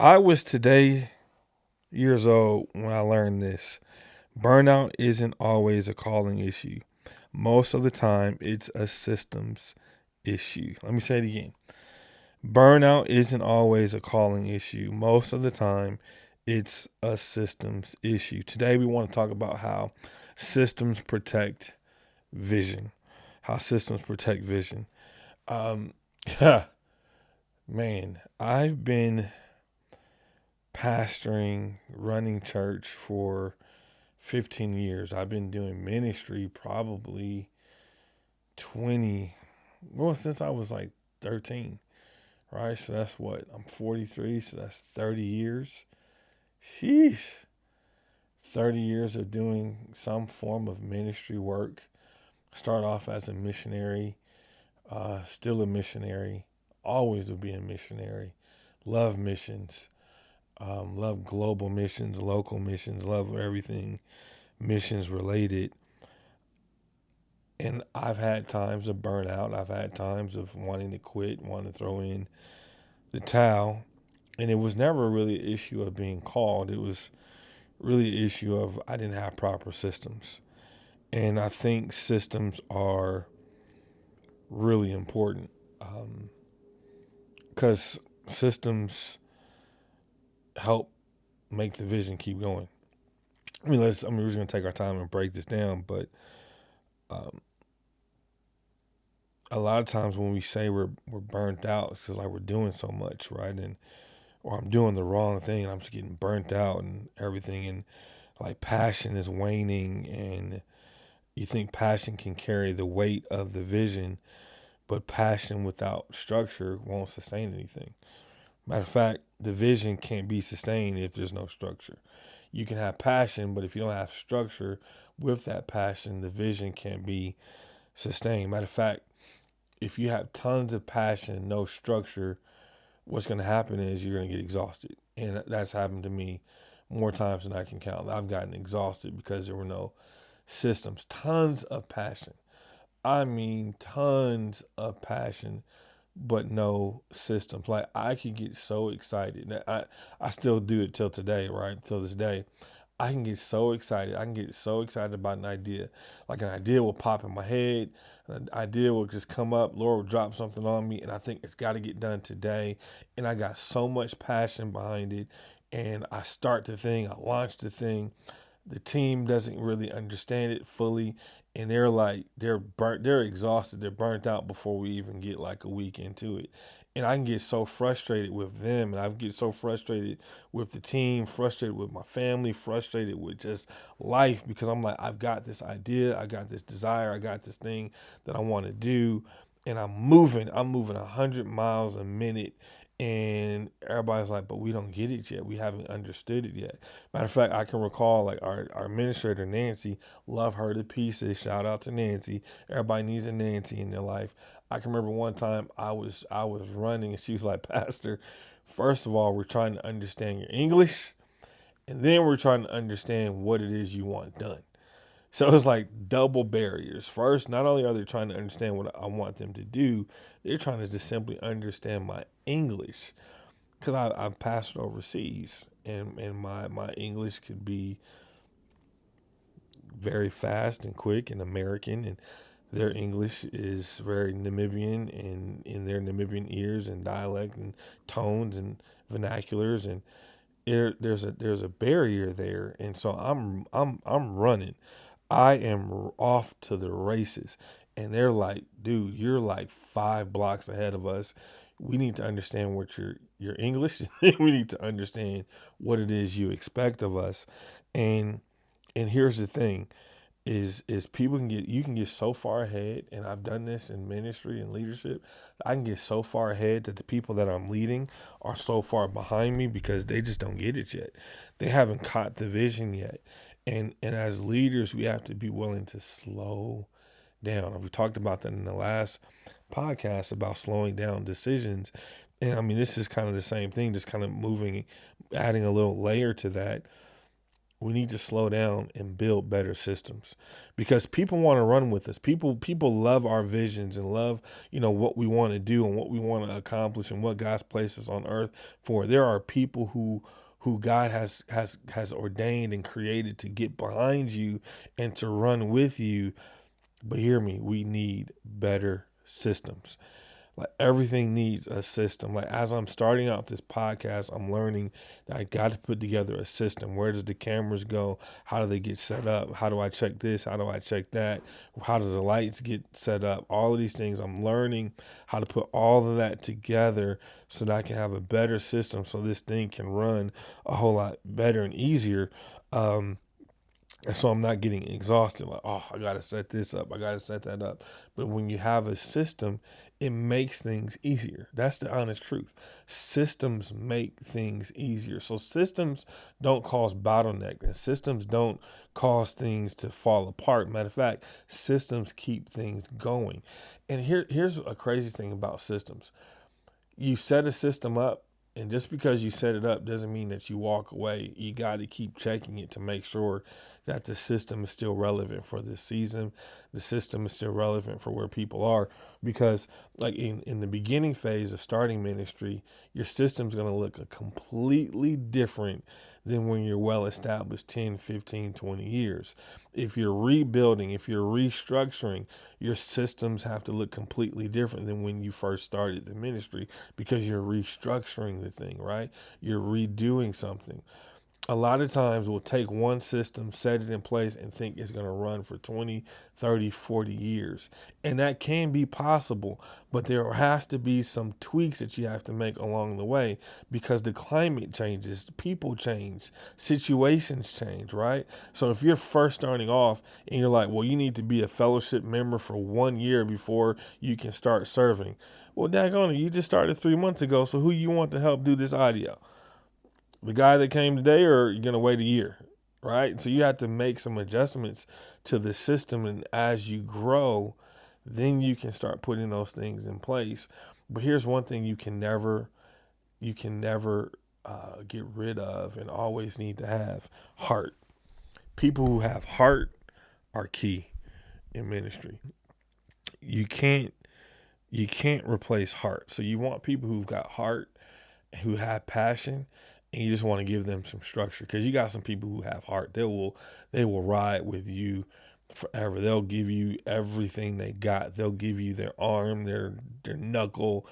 I was today years old when I learned this. Burnout isn't always a calling issue. Most of the time, it's a systems issue. Let me say it again. Burnout isn't always a calling issue. Most of the time, it's a systems issue. Today, we want to talk about how systems protect vision. How systems protect vision. Um, man, I've been pastoring, running church for 15 years. I've been doing ministry probably 20, well, since I was like 13, right? So that's what, I'm 43, so that's 30 years. Sheesh. 30 years of doing some form of ministry work. Start off as a missionary, still a missionary, always will be a missionary. Love missions, love global missions, local missions, love everything missions related. And I've had times of burnout. I've had times of wanting to quit, wanting to throw in the towel. And it was never really an issue of being called. It was really an issue of I didn't have proper systems. And I think systems are really important because systems help make the vision keep going. We're just going to take our time and break this down, but um, a lot of times when we say we're burnt out, it's because like we're doing so much, right? And or I'm doing the wrong thing, and I'm just getting burnt out and everything, and like passion is waning, and you think passion can carry the weight of the vision, but passion without structure won't sustain anything. Matter of fact, the vision can't be sustained if there's no structure. You can have passion, but if you don't have structure with that passion, the vision can't be sustained. Matter of fact, if you have tons of passion, no structure, what's going to happen is you're going to get exhausted. And that's happened to me more times than I can count. I've gotten exhausted because there were no systems. Tons of passion. I mean, tons of passion, but no systems. Like I could get so excited. I still do it till today, right? Till this day. I can get so excited. I can get so excited about an idea. Like an idea will pop in my head. An idea will just come up. Lord will drop something on me, and I think it's got to get done today. And I got so much passion behind it. And I start the thing. I launch the thing. The team doesn't really understand it fully, and they're like they're burnt, they're exhausted, they're burnt out before we even get like a week into it. And I can get so frustrated with them, and I get so frustrated with the team, frustrated with my family, frustrated with just life because I'm like, I've got this idea, I got this desire, I got this thing that I want to do, and I'm moving 100 miles a minute, and everybody's like, but we don't get it yet. We haven't understood it yet. Matter of fact, I can recall like our administrator, Nancy, love her to pieces. Shout out to Nancy. Everybody needs a Nancy in their life. I can remember one time I was running and she was like, Pastor, first of all, we're trying to understand your English, and then we're trying to understand what it is you want done. So it's like double barriers. First, not only are they trying to understand what I want them to do, they're trying to just simply understand my English. Because I've pastored overseas, and my English could be very fast and quick and American, and their English is very Namibian and in their Namibian ears and dialect and tones and vernaculars, and there's a barrier there, and so I'm running. I am off to the races. And they're like, dude, you're like 5 blocks ahead of us. We need to understand what your English. We need to understand what it is you expect of us. And and here's the thing is people can get you can get so far ahead, and I've done this in ministry and leadership. I can get so far ahead that the people that I'm leading are so far behind me because they just don't get it yet. They haven't caught the vision yet. And as leaders, we have to be willing to slow down. We talked about that in the last podcast about slowing down decisions. And I mean, this is kind of the same thing, just kind of moving, adding a little layer to that. we need to slow down and build better systems, because people want to run with us. People love our visions and love, what we want to do and what we want to accomplish and what God's placed us on earth for. There are people who God has ordained and created to get behind you and to run with you. But hear me, we need better systems. Like, everything needs a system. Like, as I'm starting out this podcast, I'm learning that I got to put together a system. Where does the cameras go? How do they get set up? How do I check this? How do I check that? How do the lights get set up? All of these things, I'm learning how to put all of that together so that I can have a better system, so this thing can run a whole lot better and easier. And so I'm not getting exhausted, like, oh, I got to set this up, I got to set that up. But when you have a system, it makes things easier. That's the honest truth. Systems make things easier. So systems don't cause bottleneck, and systems don't cause things to fall apart. Matter of fact, systems keep things going. And here's a crazy thing about systems. You set a system up, and just because you set it up doesn't mean that you walk away. You got to keep checking it to make sure that the system is still relevant for this season. The system is still relevant for where people are. Because like in the beginning phase of starting ministry, your system's going to look completely different than when you're well established 10, 15, 20 years. If you're rebuilding, if you're restructuring, your systems have to look completely different than when you first started the ministry, because you're restructuring the thing, right? You're redoing something. A lot of times we'll take one system, set it in place, and think it's going to run for 20, 30, 40 years. And that can be possible, but there has to be some tweaks that you have to make along the way, because the climate changes, people change, situations change, right? So if you're first starting off and you're like, well, you need to be a fellowship member for 1 year before you can start serving. Well, daggone it, you just started 3 months ago, so who you want to help do this audio? The guy that came today, or you're going to wait a year, right? So you have to make some adjustments to the system. And as you grow, then you can start putting those things in place. But here's one thing you can never get rid of and always need to have: heart. People who have heart are key in ministry. You can't replace heart. So you want people who've got heart, who have passion, and you just want to give them some structure, because you got some people who have heart. They will ride with you forever. They'll give you everything they got. They'll give you their arm, their knuckle,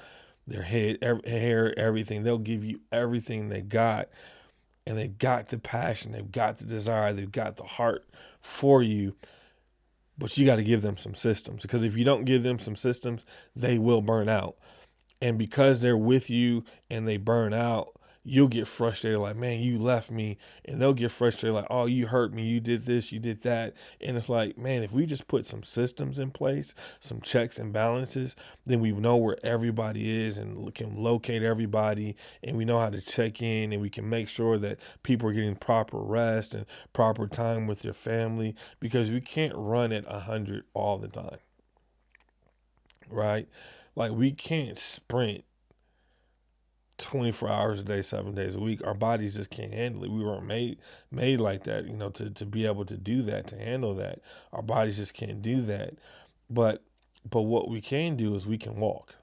their head, hair, everything. They'll give you everything they got, and they've got the passion, they've got the desire, they've got the heart for you. But you got to give them some systems, because if you don't give them some systems, they will burn out. And because they're with you and they burn out, you'll get frustrated, like, man, you left me. And they'll get frustrated, like, oh, you hurt me, you did this, you did that. And it's like, man, if we just put some systems in place, some checks and balances, then we know where everybody is and can locate everybody, and we know how to check in, and we can make sure that people are getting proper rest and proper time with their family, because we can't run at 100 all the time, right? Like, we can't sprint 24 hours a day, 7 days a week. Our bodies just can't handle it. We weren't made like that, to be able to do that, to handle that. Our bodies just can't do that. But what we can do is we can walk.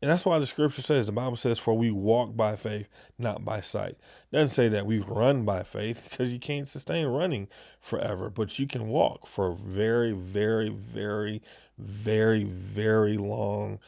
And that's why the scripture says, the Bible says, for we walk by faith, not by sight. It doesn't say that we run by faith, because you can't sustain running forever, but you can walk for a very, very, very, very, very long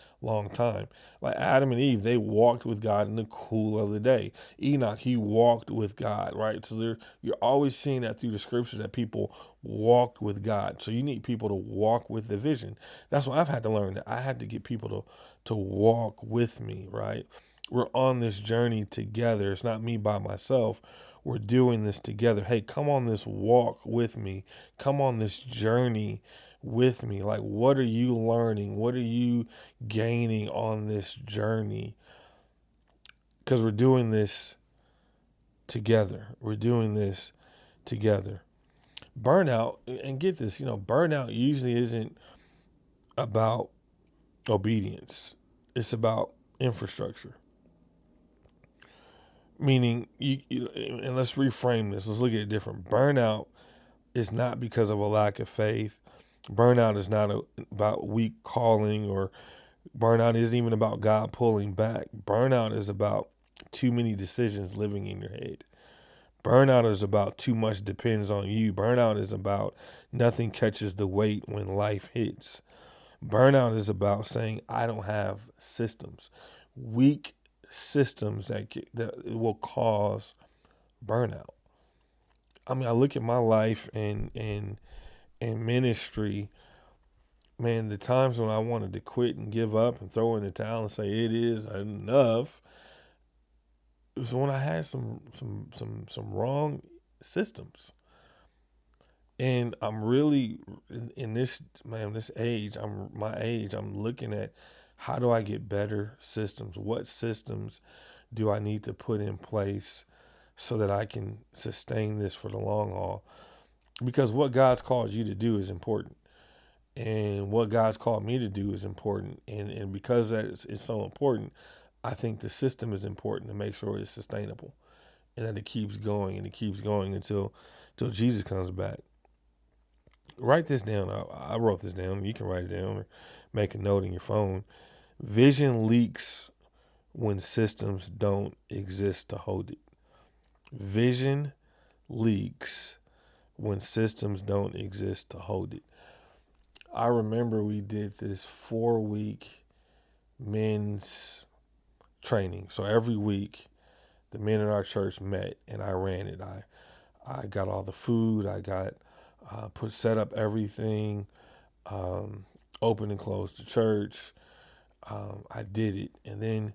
time. Like Adam and Eve, they walked with God in the cool of the day. Enoch, he walked with God, right? So you're always seeing that through the scripture, that people walked with God. So you need people to walk with the vision. That's what I've had to learn, that I had to get people to walk with me, right? We're on this journey together. It's not me by myself. We're doing this together. Hey, come on this walk with me. Come on this journey with me. Like, what are you learning? What are you gaining on this journey? Because we're doing this together. We're doing this together. Burnout, and get this, burnout usually isn't about obedience. It's about infrastructure. Meaning, and let's reframe this. Let's look at it different. Burnout is not because of a lack of faith. Burnout is not about weak calling, or burnout isn't even about God pulling back. Burnout is about too many decisions living in your head. Burnout is about too much depends on you. Burnout is about nothing catches the weight when life hits. Burnout is about saying, I don't have systems. Weak systems that will cause burnout. I mean, I look at my life and ministry, man, the times when I wanted to quit and give up and throw in the towel and say it is enough, it was when I had some wrong systems. And I'm really in this, man, this age, I'm looking at how do I get better systems? What systems do I need to put in place so that I can sustain this for the long haul? Because what God's called you to do is important. And what God's called me to do is important. And because that is so important, I think the system is important to make sure it's sustainable and that it keeps going and it keeps going until Jesus comes back. Write this down. I wrote this down. You can write it down or make a note in your phone. Vision leaks when systems don't exist to hold it. Vision leaks when systems don't exist to hold it. I remember we did this 4-week men's training. So every week, the men in our church met and I ran it. I got all the food. I got set up everything, um, opened and closed the church. I did it. And then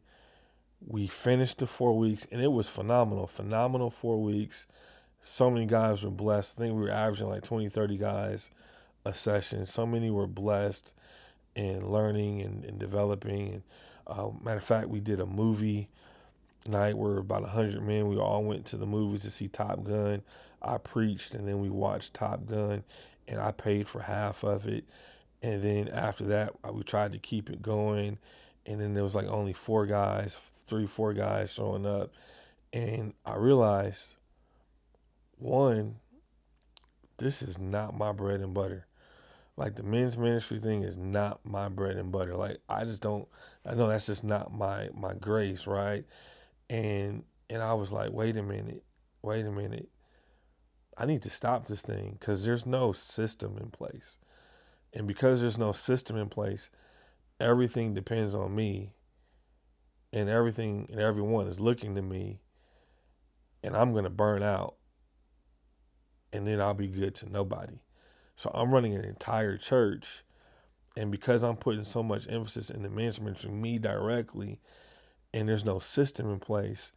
we finished the 4 weeks and it was phenomenal. Phenomenal 4 weeks. So many guys were blessed. I think we were averaging like 20, 30 guys a session. So many were blessed and learning and developing. And matter of fact, we did a movie night where about 100 men, we all went to the movies to see Top Gun. I preached and then we watched Top Gun and I paid for half of it. And then after that, we tried to keep it going. And then there was like only 4 guys showing up. And I realized, one, this is not my bread and butter. Like the men's ministry thing is not my bread and butter. Like I just don't. I know that's just not my grace, right? And I was like, wait a minute. I need to stop this thing because there's no system in place, and because there's no system in place, everything depends on me, and everything and everyone is looking to me, and I'm gonna burn out, and then I'll be good to nobody. So I'm running an entire church. And because I'm putting so much emphasis in the men's ministry, me directly, and there's no system in place,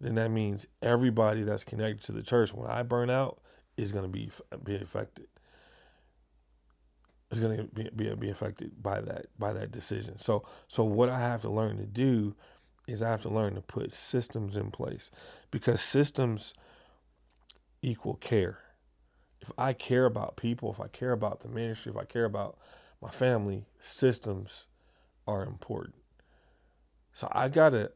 then that means everybody that's connected to the church, when I burn out, is going to be affected. Is going to be affected by that decision. So what I have to learn to do is I have to learn to put systems in place, because systems equal care. If I care about people, if I care about the ministry, if I care about my family, systems are important. So I gotta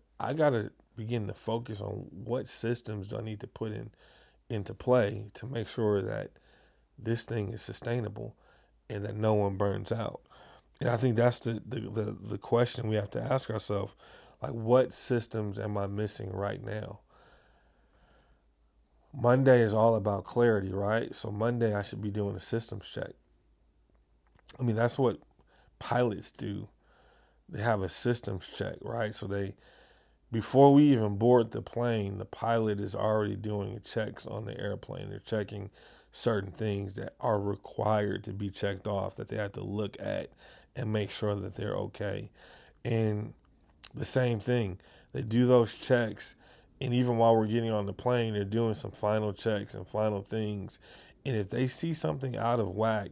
begin to focus on what systems do I need to put into play to make sure that this thing is sustainable and that no one burns out. And I think that's the question we have to ask ourselves. Like, what systems am I missing right now? Monday is all about clarity, right? So Monday I should be doing a systems check. I mean, that's what pilots do. They have a systems check, right? So before we even board the plane, the pilot is already doing checks on the airplane. They're checking certain things that are required to be checked off, that they have to look at and make sure that they're okay. And the same thing, they do those checks. And even while we're getting on the plane, they're doing some final checks and final things. And if they see something out of whack,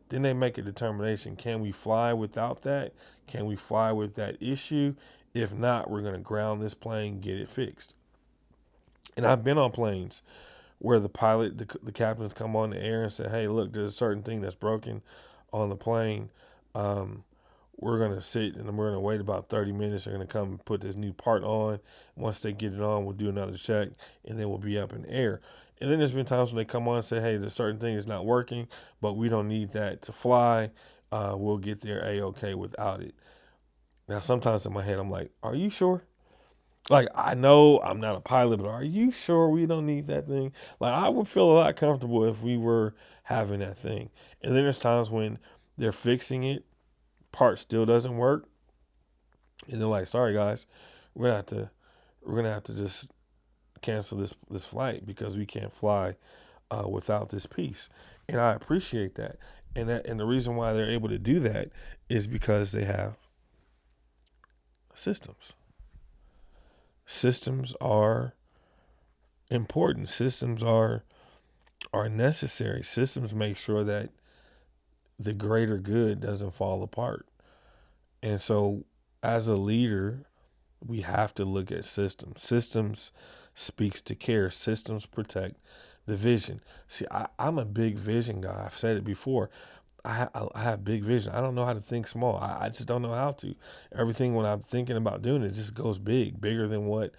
then they make a determination. Can we fly without that? Can we fly with that issue? If not, we're going to ground this plane, get it fixed. And I've been on planes where the pilot, the captains come on the air and say, hey, look, there's a certain thing that's broken on the plane. Um, we're going to sit and we're going to wait about 30 minutes. They're going to come and put this new part on. Once they get it on, we'll do another check, and then we'll be up in the air. And then there's been times when they come on and say, hey, there's certain thing is not working, but we don't need that to fly. We'll get there A-OK without it. Now, sometimes in my head, I'm like, are you sure? Like, I know I'm not a pilot, but are you sure we don't need that thing? Like, I would feel a lot comfortable if we were having that thing. And then there's times when they're fixing it, part still doesn't work, and they're like, sorry guys, we're gonna have to just cancel this flight because we can't fly without this piece. And I appreciate that. And the reason why they're able to do that is because they have systems. Systems are important. Systems are necessary. Systems make sure that the greater good doesn't fall apart. And so as a leader, we have to look at systems. Systems speaks to care. Systems protect the vision. See, I'm a big vision guy. I've said it before. I have big vision. I don't know how to think small. I just don't know how to. Everything when I'm thinking about doing it just goes big, bigger than what,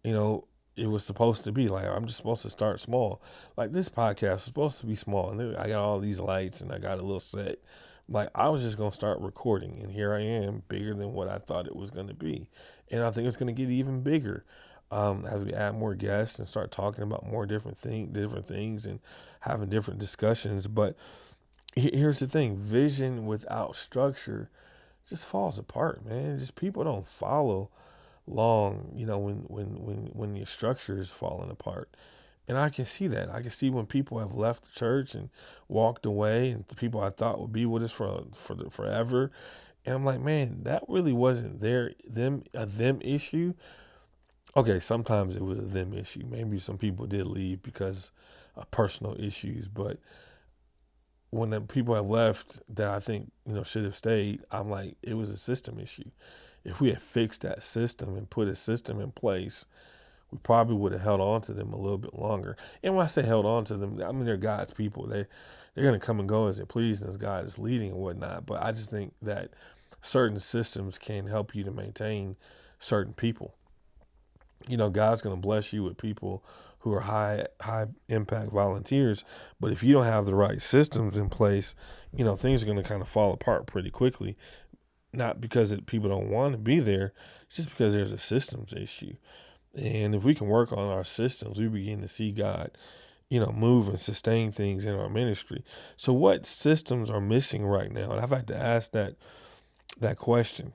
you know, it was supposed to be. Like, I'm just supposed to start small. Like, this podcast is supposed to be small. And I got all these lights and I got a little set. Like, I was just going to start recording. And here I am, bigger than what I thought it was going to be. And I think it's going to get even bigger as we add more guests and start talking about more different things and having different discussions. But here's the thing: vision without structure just falls apart, man. Just people don't follow long, you know, when your structure is falling apart. And I can see that. I can see when people have left the church and walked away, and the people I thought would be with us for forever. And I'm like, man, that really wasn't a them issue. Okay, sometimes it was a them issue. Maybe some people did leave because of personal issues, but when the people have left that I think, you know, should have stayed, I'm like, it was a system issue. If we had fixed that system and put a system in place, we probably would have held on to them a little bit longer. And when I say held on to them, I mean they're God's people. They're gonna come and go as they please and as God is leading and whatnot. But I just think that certain systems can help you to maintain certain people. You know, God's going to bless you with people who are high impact volunteers, but if you don't have the right systems in place, you know, things are going to kind of fall apart pretty quickly. Not because people don't want to be there, it's just because there's a systems issue. And if we can work on our systems, we begin to see God, you know, move and sustain things in our ministry. So what systems are missing right now? And I've had to ask that question.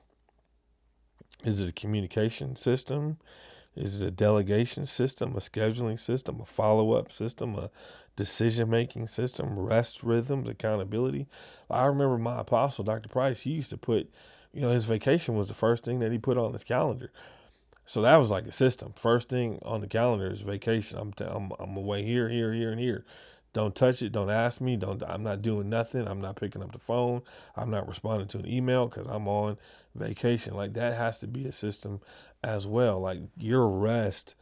Is it a communication system? Is it a delegation system, a scheduling system, a follow-up system, a decision-making system, rest rhythms, accountability? I remember my apostle, Dr. Price, he used to put, you know, his vacation was the first thing that he put on his calendar. So that was like a system. First thing on the calendar is vacation. I'm away here, and here. Don't touch it. Don't ask me. I'm not doing nothing. I'm not picking up the phone. I'm not responding to an email because I'm on vacation. Like, that has to be a system as well. Like, your rest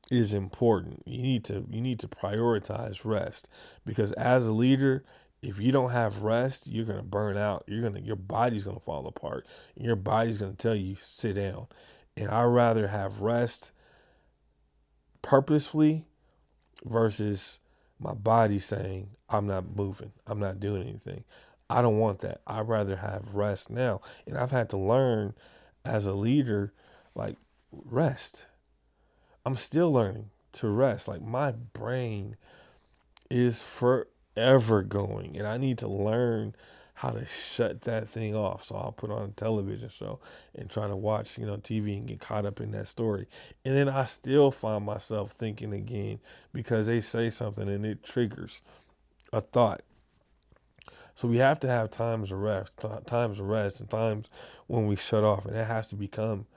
is important. You need to prioritize rest, because as a leader, if you don't have rest, you're gonna burn out. Your body's gonna fall apart, and your body's gonna tell you sit down. And I'd rather have rest purposefully versus my body saying, I'm not moving, I'm not doing anything. I don't want that. I'd rather have rest now. And I've had to learn as a leader, like, rest. I'm still learning to rest. Like, my brain is forever going, and I need to learn how to shut that thing off. So I'll put on a television show and try to watch, you know, TV and get caught up in that story. And then I still find myself thinking again because they say something and it triggers a thought. So we have to have times of rest and times when we shut off, and that has to become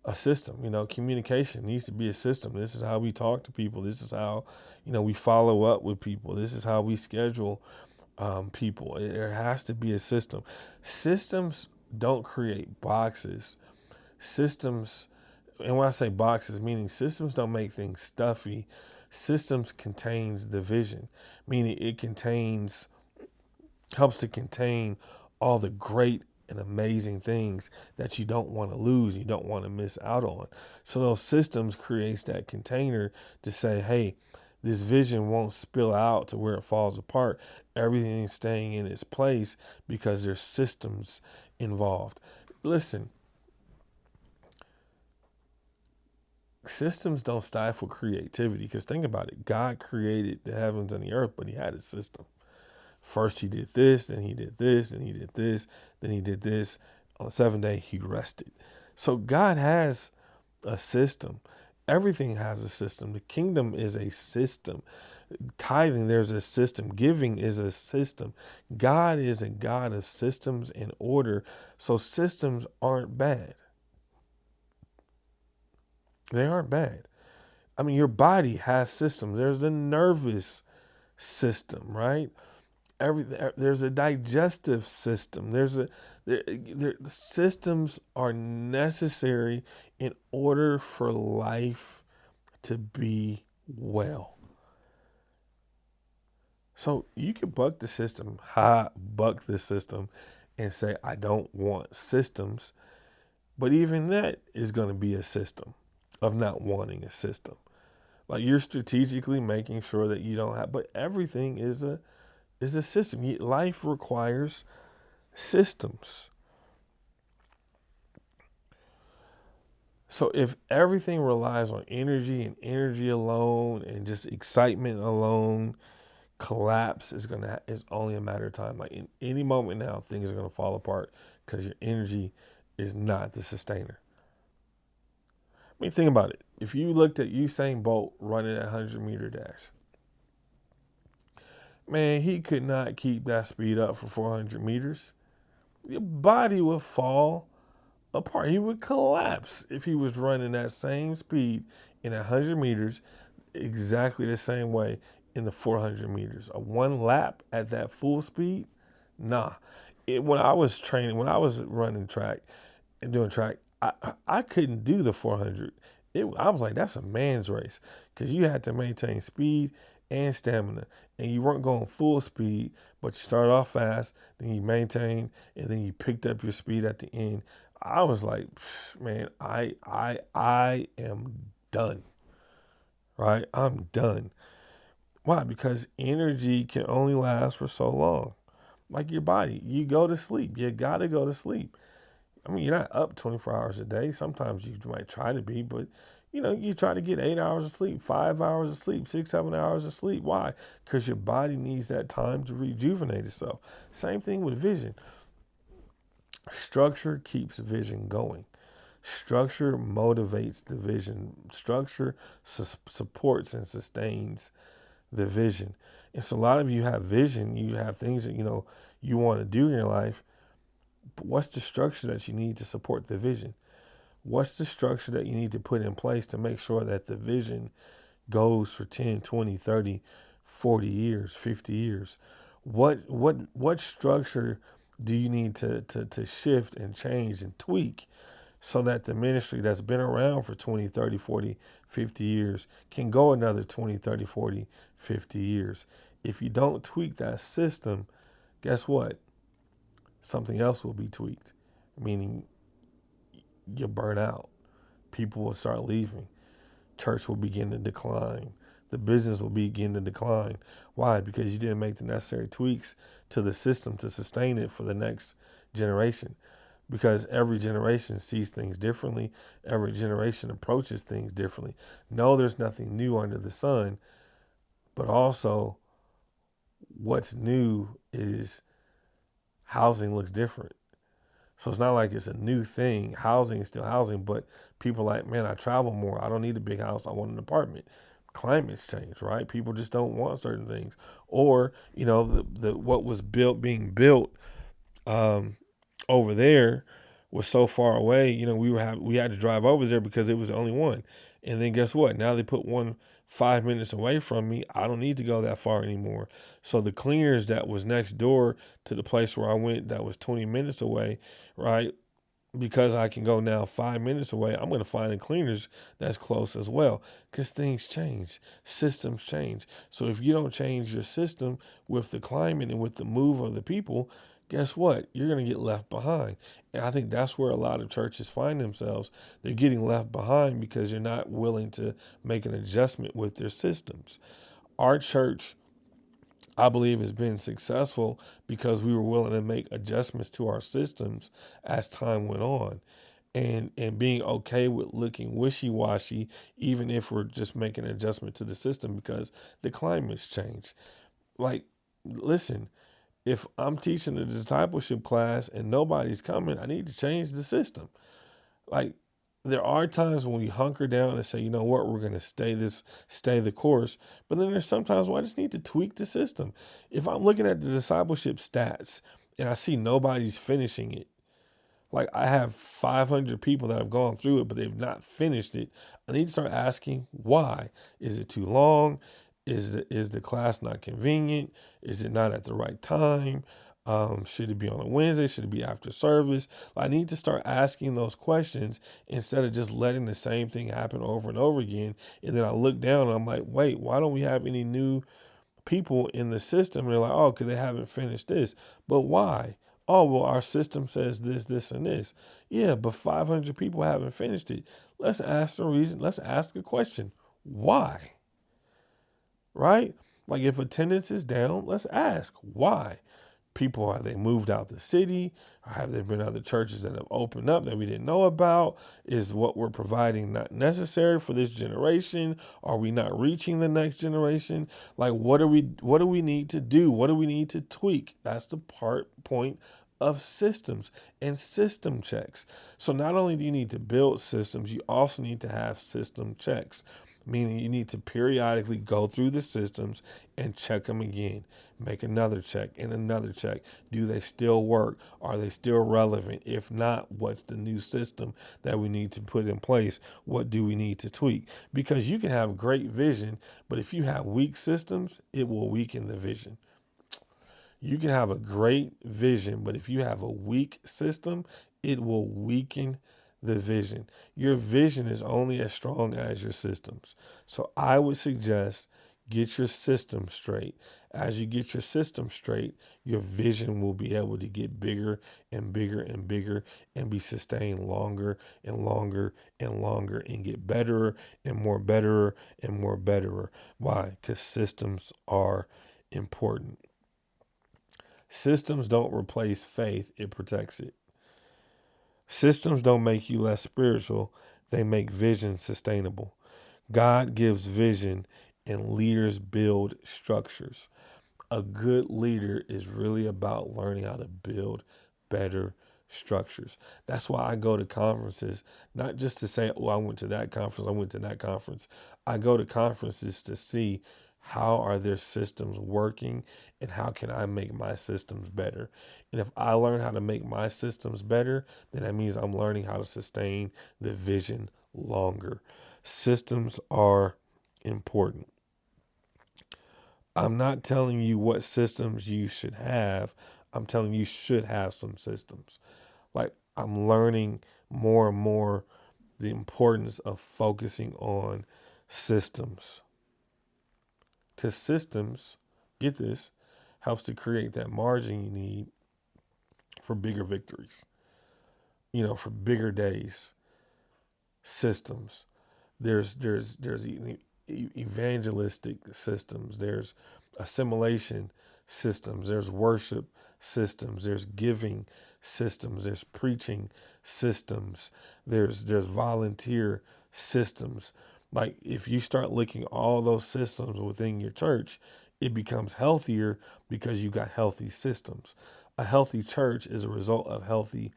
a system. You know, communication needs to be a system. This is how we talk to people. This is how, you know, we follow up with people. This is how we schedule people. There has to be a system. Systems don't create boxes. Systems, and when I say boxes, meaning systems don't make things stuffy. Systems contains the vision, meaning it helps to contain all the great and amazing things that you don't want to lose, you don't want to miss out on. So those systems creates that container to say, hey, this vision won't spill out to where it falls apart. Everything's staying in its place because there's systems involved. Listen, systems don't stifle creativity because think about it. God created the heavens and the earth, but he had a system. First he did this, then he did this, then he did this, then he did this. On the seventh day, he rested. So God has a system. Everything has a system. The kingdom is a system. Tithing, there's a system. Giving is a system. God is a God of systems and order. So systems aren't bad. They aren't bad. I mean, your body has systems. There's a nervous system, right? There's a digestive system. Systems are necessary in order for life to be well. So you can buck the system, buck the system, and say I don't want systems. But even that is going to be a system of not wanting a system. Like you're strategically making sure that you don't have, but everything is a system. Life requires systems. So if everything relies on energy and energy alone and just excitement alone, collapse is only a matter of time. Like in any moment now, things are gonna fall apart because your energy is not the sustainer. I mean, think about it. If you looked at Usain Bolt running a 100-meter dash, man, he could not keep that speed up for 400 meters. Your body would fall apart. He would collapse if he was running that same speed in 100 meters, exactly the same way in the 400 meters. A one lap at that full speed, nah. When I was training, when I was running track and doing track, I couldn't do the 400. I was like, that's a man's race because you had to maintain speed and stamina, and you weren't going full speed, but you started off fast, then you maintained, and then you picked up your speed at the end. I was like, man, I am done. Right? I'm done. Why? Because energy can only last for so long. Like your body, you go to sleep. You gotta go to sleep. I mean, you're not up 24 hours a day. Sometimes you might try to be, but you try to get 8 hours of sleep, 5 hours of sleep, 6, 7 hours of sleep. Why? Because your body needs that time to rejuvenate itself. Same thing with vision. Structure keeps vision going. Structure motivates the vision. Structure supports and sustains the vision. And so a lot of you have vision. You have things that you want to do in your life. But what's the structure that you need to support the vision? What's the structure that you need to put in place to make sure that the vision goes for 10, 20, 30, 40 years, 50 years? What structure do you need to shift and change and tweak so that the ministry that's been around for 20, 30, 40, 50 years can go another 20, 30, 40, 50 years? If you don't tweak that system, guess what? Something else will be tweaked, meaning you burn out. People will start leaving. Church will begin to decline. The business will begin to decline. Why? Because you didn't make the necessary tweaks to the system to sustain it for the next generation. Because every generation sees things differently. Every generation approaches things differently. No, there's nothing new under the sun, but also what's new is housing looks different. So it's not like it's a new thing. Housing is still housing, but people are like, man, I travel more. I don't need a big house. I want an apartment. Climate's changed, right? People just don't want certain things. Or, the what was being built over there was so far away. We had to drive over there because it was the only one. And then guess what? Now they put one 5 minutes away from me. I don't need to go that far anymore. So the cleaners that was next door to the place where I went that was 20 minutes away, right? because I can go now 5 minutes away, I'm going to find a cleaners that's close as well because things change, systems change. So if you don't change your system with the climate and with the move of the people, guess what? You're going to get left behind. And I think that's where a lot of churches find themselves. They're getting left behind because you're not willing to make an adjustment with their systems. Our church, I believe, has been successful because we were willing to make adjustments to our systems as time went on, and being okay with looking wishy-washy even if we're just making an adjustment to the system because the climate's changed. Like, listen, if I'm teaching a discipleship class and nobody's coming, I need to change the system. Like, there are times when we hunker down and say, you know what, we're going to stay the course. But then there's sometimes where I just need to tweak the system. If I'm looking at the discipleship stats and I see nobody's finishing it, like I have 500 people that have gone through it, but they've not finished it. I need to start asking why. Is it too long? Is the class not convenient? Is it not at the right time? Should it be on a Wednesday? Should it be after service? I need to start asking those questions instead of just letting the same thing happen over and over again. And then I look down and I'm like, wait, why don't we have any new people in the system? And they're like, oh, because they haven't finished this. But why? Oh, well, our system says this, this, and this. Yeah, but 500 people haven't finished it. Let's ask the reason. Let's ask a question. Why? Right? Like if attendance is down, let's ask why. People, have they moved out the city? Or have there been other churches that have opened up that we didn't know about? Is what we're providing not necessary for this generation? Are we not reaching the next generation? Like what do we need to do? What do we need to tweak? That's the point of systems and system checks. So not only do you need to build systems, you also need to have system checks, meaning you need to periodically go through the systems and check them again. Make another check and another check. Do they still work? Are they still relevant? If not, what's the new system that we need to put in place? What do we need to tweak? Because you can have great vision, but if you have weak systems, it will weaken the vision. You can have a great vision, but if you have a weak system, it will weaken the vision. Your vision is only as strong as your systems. So I would suggest get your system straight. As you get your system straight, your vision will be able to get bigger and bigger and bigger and be sustained longer and longer and longer and get better and more betterer and more betterer. Why? Because systems are important. Systems don't replace faith, it protects it. Systems don't make you less spiritual, they make vision sustainable. God gives vision and leaders build structures. A good leader is really about learning how to build better structures. That's why I go to conferences, not just to say, oh, I went to that conference, I went to that conference. I go to conferences to see how are their systems working and how can I make my systems better. And if I learn how to make my systems better, then that means I'm learning how to sustain the vision longer. Systems are important. I'm not telling you what systems you should have. I'm telling you should have some systems. Like I'm learning more and more the importance of focusing on systems. Because systems, get this, helps to create that margin you need for bigger victories, for bigger days. Systems. There's evangelistic systems. There's assimilation systems. There's worship systems. There's giving systems. There's preaching systems. There's volunteer systems. Like if you start looking at all those systems within your church, it becomes healthier because you got healthy systems. A healthy church is a result of healthy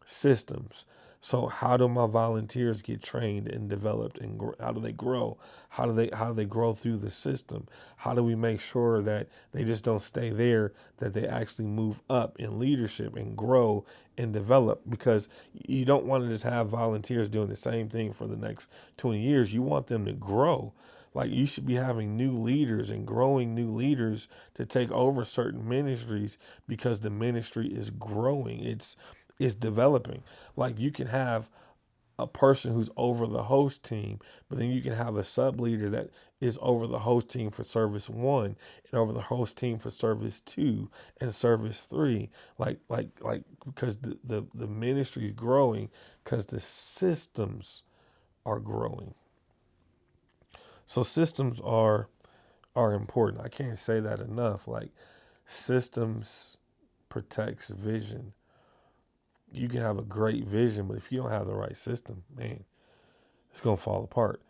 systems. So how do my volunteers get trained and developed, and how do they grow? How do they grow through the system? How do we make sure that they just don't stay there, that they actually move up in leadership and grow and develop? Because you don't want to just have volunteers doing the same thing for the next 20 years. You want them to grow. Like you should be having new leaders and growing new leaders to take over certain ministries because the ministry is growing. is developing. Like you can have a person who's over the host team, but then you can have a sub leader that is over the host team for service one and over the host team for service two and service three. Like because the ministry is growing because the systems are growing. So systems are important. I can't say that enough. Like systems protects vision. You can have a great vision, but if you don't have the right system, man, it's gonna fall apart.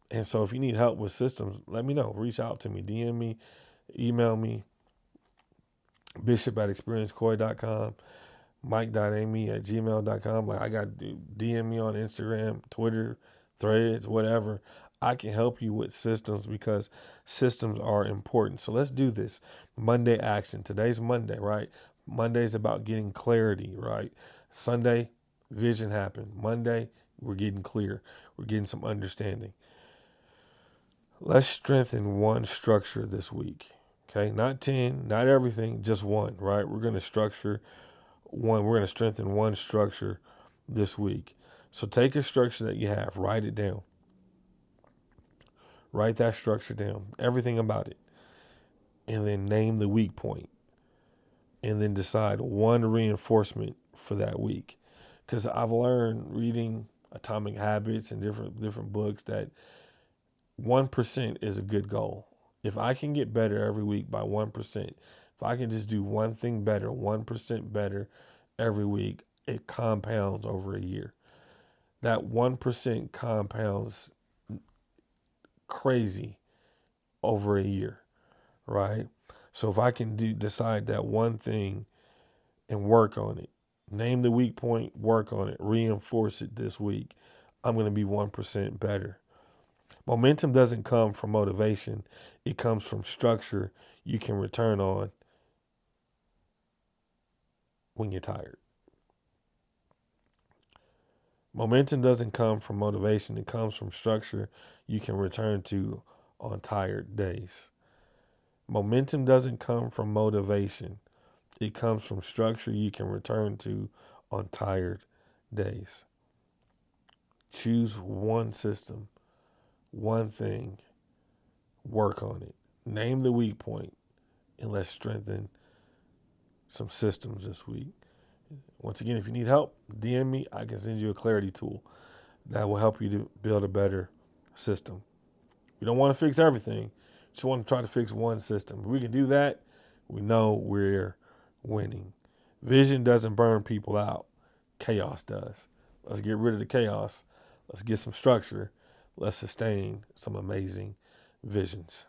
And so if you need help with systems, let me know. Reach out to me, DM me, email me, bishop@experiencecoy.com, mike.amey@gmail.com. Like I got DM me on Instagram, Twitter, Threads, whatever. I can help you with systems because systems are important. So let's do this. Monday action. Today's Monday, right? Monday's about getting clarity, right? Sunday, vision happened. Monday, we're getting clear. We're getting some understanding. Let's strengthen one structure this week. Okay, not 10, not everything, just one, right? We're going to structure one. We're going to strengthen one structure this week. So take a structure that you have, write it down. Write that structure down, everything about it, and then name the weak point, and then decide one reinforcement for that week. Because I've learned reading Atomic Habits and different books that 1% is a good goal. If I can get better every week by 1%, if I can just do one thing better, 1% better every week, it compounds over a year. That 1% compounds crazy over a year, right? So if I can decide that one thing and work on it, name the weak point, work on it, reinforce it this week, I'm going to be 1% better. Momentum doesn't come from motivation. It comes from structure you can return on when you're tired. Momentum doesn't come from motivation. It comes from structure you can return to on tired days. Momentum doesn't come from motivation. It comes from structure you can return to on tired days. Choose one system, one thing, work on it. Name the weak point, and let's strengthen some systems this week. Once again, if you need help, DM me. I can send you a clarity tool that will help you to build a better system. We don't want to fix everything. Just want to try to fix one system. If we can do that, we know we're winning. Vision doesn't burn people out. Chaos does. Let's get rid of the chaos. Let's get some structure. Let's sustain some amazing visions.